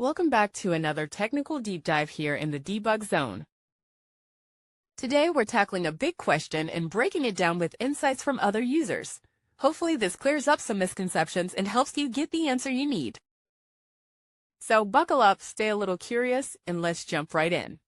Welcome back to another technical deep dive here in the debug zone. Today we're tackling a big question and breaking it down with insights from other users. Hopefully this clears up some misconceptions and helps you get the answer you need. So buckle up, stay a little curious, and let's jump right in.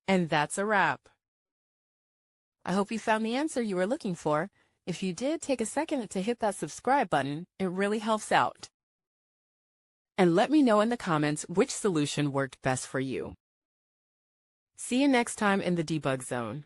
And that's a wrap. I hope you found the answer you were looking for. If you did, take a second to hit that subscribe button. It really helps out. And let me know in the comments which solution worked best for you. See you next time in the debug zone.